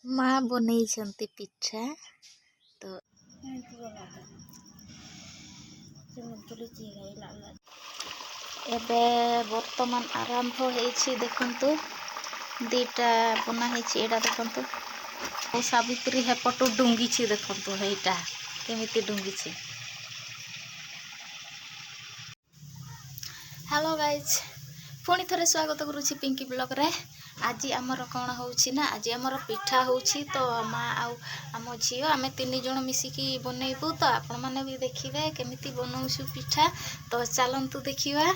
माँ बनई पिठा तो एबे वर्तमान आरंभ होइछि देखंतु दीटा बना होइछि एडा देखंतु ओ सावित्री हेपटु डुंगी छि देखंतु हेटा केमिति डुंगी छि। हेलो गाइज पुणी थरे स्वागत करुछि पिंकी ब्लॉग रे। आज आमर कौन होउछि ना आज आमर पिठा होउछि तो माँ आउ आम झियो आमे 3 जण मिसिकी बनैबू तो आपण माने भी देखिबे केमिति बनौछु पिठा तो चलंतु देखिबा।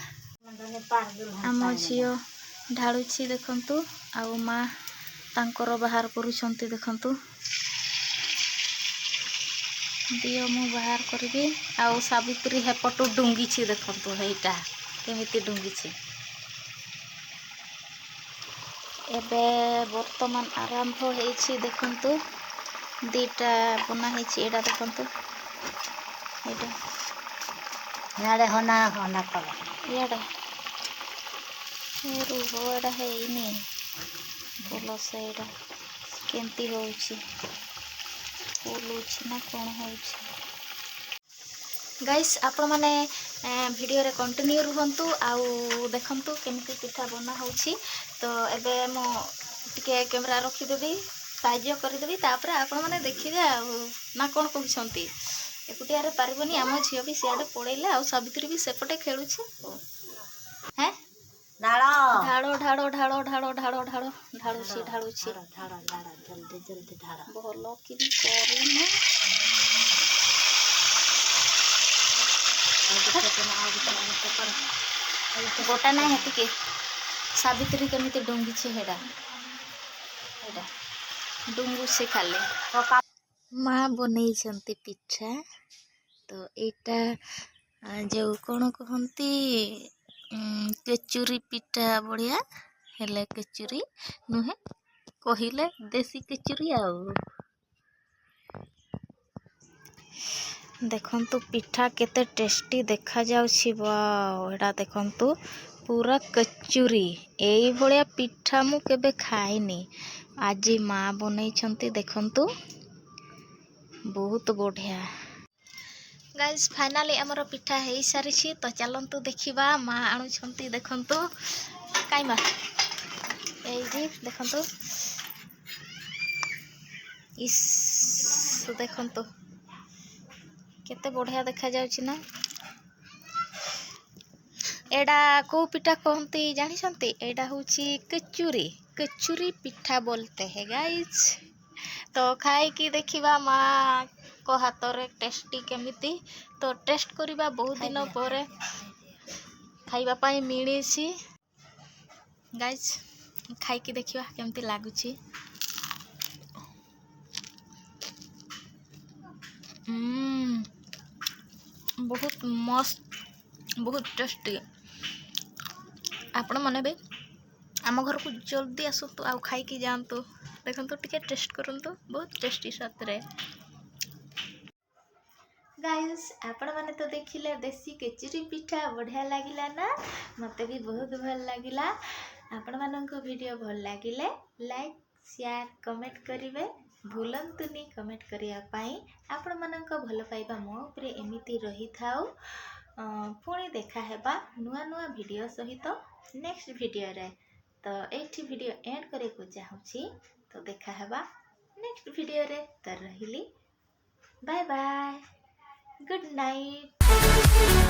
आम झियो ढाळुछि देखंतु आउ माँ तांकर बाहर करूछंती देखंतु दियो मु बाहर करबी आउ सावित्री हेपटु डुंगी छि देखंतु हेटा केमिति डुंगी छि। एबे वर्तमान आरंभ होइछि देखंतु दीटा बना होइछि एडा देखंतु एडा याडे होना होना कल याडे एरु होडा हेइनी बोलो से एडा केंती होउछि बोलुछि ना कोन होउछि। गाइस आपण माने वीडियो रे कंटिन्यू रुहंतु आउ देखंतु केमिति पिठा बना होउछि तो एबे मो टिके कैमरा रखि देबी साइज कर देबी तापर आपण माने देखिबे आउ ना कोन कहउछंती एकुटिया रे पारिबनी आम झियो भी सियाडे पळैले आउ सावित्री भी सेपटे खेलुछि हैं ढाळो ढाळो ढाळो ढाळो ढाळो ढाळो ढाळुछि ढाळुछि ढाड़ा ढाड़ा जल्दी जल्दी ढाड़ा बोलो कि करिना गोटा ना हेती के सावित्री केमिति डुंगी छे हेडा हेडा डुंगु से खाले माँ बनई छंती पिठा तो एटा जो कोन कहंती केचुरी पिठा बढ़िया हेले केचुरी नुहे कहिले देसी केचुरी आउ देखंतु पिठा केते टेस्टी देखा जाउछि। वाओ एडा देखंतु पूरा कचुरी एई भलिया पिठा मु केबे खाइनी आज माँ बनई छंती देखंतु बहुत बढ़िया। गाइस फाइनली हमर पिठा हेई सारिछि तो चलंतु देखिबा माँ आनु छंती देखंतु काई माँ एई जी देखंतु इस देखंतु केते बढ़िया देखा जाउछि ना एडा को पिठा कहंती जानि छंती एडा होछि कचुरी कचुरी पिठा बोलते हैं गाइस तो खाई की देखिबा माँ को हाथ रे टेस्टी केमिति तो टेस्ट करिबा बहुत दिन पर खाइबा पाई मिलिछि गाइस खाई की देखिबा केमिति लागुछि। बहुत मस्त बहुत टेस्टी आपण माने भी आम घर को जल्दी आसतु आउ खाई की जानतु देखंतु टिके टेस्ट करंतु बहुत टेस्टी सतरे। गाइस आपण माने तो देखिले देसी केचुरी पिठा बढ़िया लागिला ना मते भी बहुत भल लागिला। आपण माननको वीडियो भल लागिले लाइक शेयर कमेंट करिवे भूलंतुनी कमेंट करिया पाई आपण माननको भल पाइबा मो उपरे एमिति रही थाउ पुणी देखा हेबा नुआ नुआ वीडियो सहित नेक्स्ट वीडियो रे तो एठी वीडियो एंड करे को चाहूची तो देखा हेबा नेक्स्ट वीडियो रे तो रहिली बाय बाय गुड नाइट।